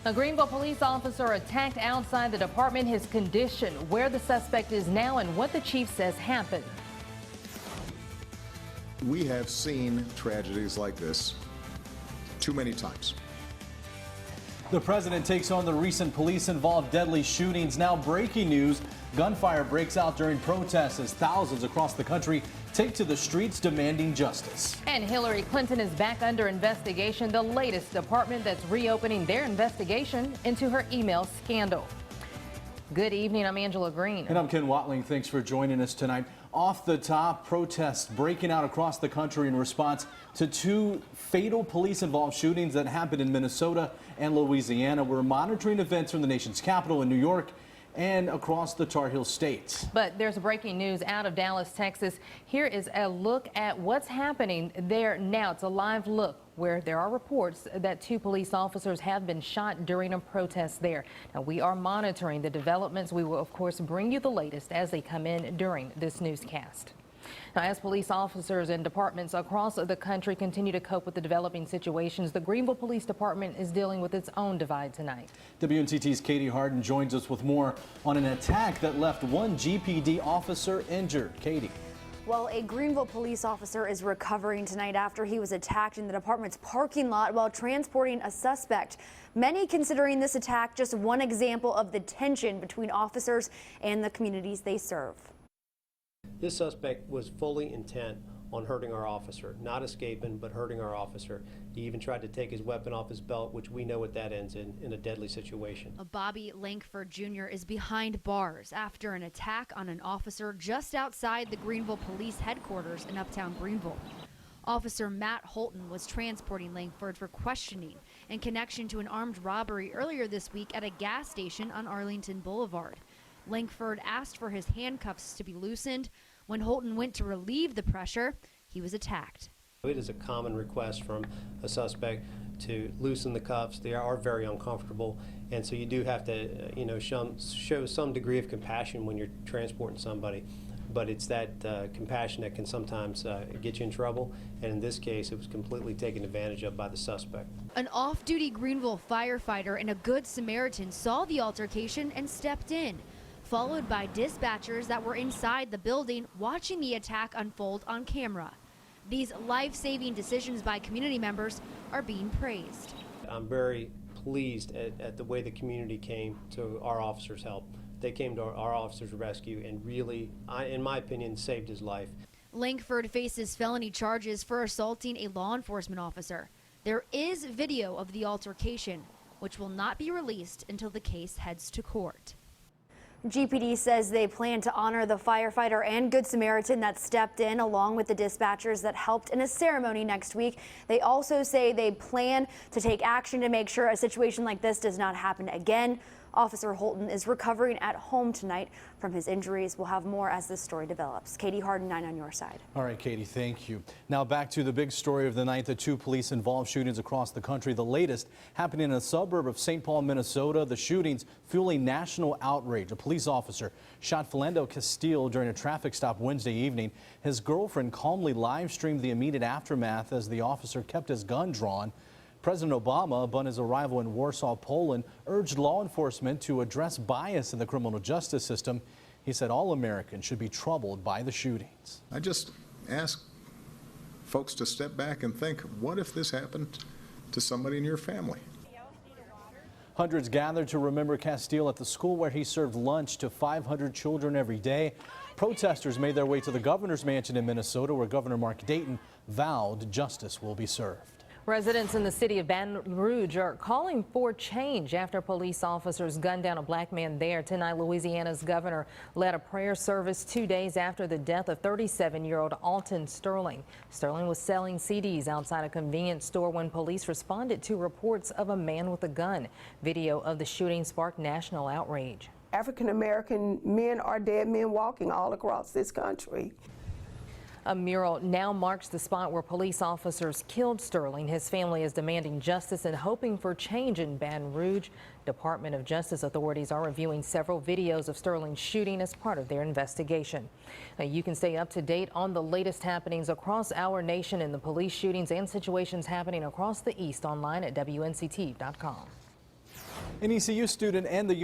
A Greenville police officer attacked outside the department, his condition, where the suspect is now, and what the chief says happened. We have seen tragedies like this too many times. The president takes on the recent police-involved deadly shootings. Now breaking news, gunfire breaks out during protests as thousands across the country take to the streets demanding justice. And Hillary Clinton is back under investigation, the latest department that's reopening their investigation into her email scandal. Good evening, I'm Angela Green. And I'm Ken Watling. Thanks for joining us tonight. Off the top, protests breaking out across the country in response to two fatal police-involved shootings that happened in Minnesota and Louisiana. We're monitoring events from the nation's capital in New York and across the Tar Heel states. But there's breaking news out of Dallas, Texas. Here is a look at what's happening there now. It's a live look where there are reports that two police officers have been shot during a protest there. Now, we are monitoring the developments. We will, of course, bring you the latest as they come in during this newscast. Now, as police officers and departments across the country continue to cope with the developing situations, the Greenville Police Department is dealing with its own divide tonight. WNCT's Katie Harden joins us with more on an attack that left one GPD officer injured. Katie. Well, a Greenville police officer is recovering tonight after he was attacked in the department's parking lot while transporting a suspect. Many considering this attack just one example of the tension between officers and the communities they serve. This suspect was fully intent on hurting our officer, not escaping, but hurting our officer. He even tried to take his weapon off his belt, which we know what that ends in a deadly situation. Bobby Langford Jr. is behind bars after an attack on an officer just outside the Greenville Police headquarters in uptown Greenville. Officer Matt Holton was transporting Langford for questioning in connection to an armed robbery earlier this week at a gas station on Arlington Boulevard. Langford asked for his handcuffs to be loosened. When Holton went to relieve the pressure, he was attacked. It is a common request from a suspect to loosen the cuffs. They are very uncomfortable, and so you do have to, show some degree of compassion when you're transporting somebody. But it's that compassion that can sometimes get you in trouble, and in this case, it was completely taken advantage of by the suspect. An off-duty Greenville firefighter and a Good Samaritan saw the altercation and stepped in, followed by dispatchers that were inside the building watching the attack unfold on camera. These life-saving decisions by community members are being praised. I'm very pleased at the way the community came to our officers' help. They came to our officers' rescue and really, in my opinion, saved his life. Langford faces felony charges for assaulting a law enforcement officer. There is video of the altercation, which will not be released until the case heads to court. GPD says they plan to honor the firefighter and Good Samaritan that stepped in along with the dispatchers that helped in a ceremony next week. They also say they plan to take action to make sure a situation like this does not happen again. Officer Holton is recovering at home tonight from his injuries. We'll have more as this story develops. Katie Harden, 9 on your side. All right, Katie, thank you. Now back to the big story of the night, the two police-involved shootings across the country. The latest happening in a suburb of St. Paul, Minnesota. The shootings fueling national outrage. A police officer shot Philando Castile during a traffic stop Wednesday evening. His girlfriend calmly live-streamed the immediate aftermath as the officer kept his gun drawn. President Obama, upon his arrival in Warsaw, Poland, urged law enforcement to address bias in the criminal justice system. He said all Americans should be troubled by the shootings. I just ask folks to step back and think, what if this happened to somebody in your family? Hundreds gathered to remember Castile at the school where he served lunch to 500 children every day. Protesters made their way to the governor's mansion in Minnesota, where Governor Mark Dayton vowed justice will be served. Residents in the city of Baton Rouge are calling for change after police officers gunned down a black man there. Tonight, Louisiana's governor led a prayer service 2 days after the death of 37-year-old Alton Sterling. Sterling was selling CDs outside a convenience store when police responded to reports of a man with a gun. Video of the shooting sparked national outrage. African-American men are dead men walking all across this country. A mural now marks the spot where police officers killed Sterling. His family is demanding justice and hoping for change in Baton Rouge. Department of Justice authorities are reviewing several videos of Sterling's shooting as part of their investigation. Now, you can stay up to date on the latest happenings across our nation and the police shootings and situations happening across the East online at WNCT.com. An ECU student and the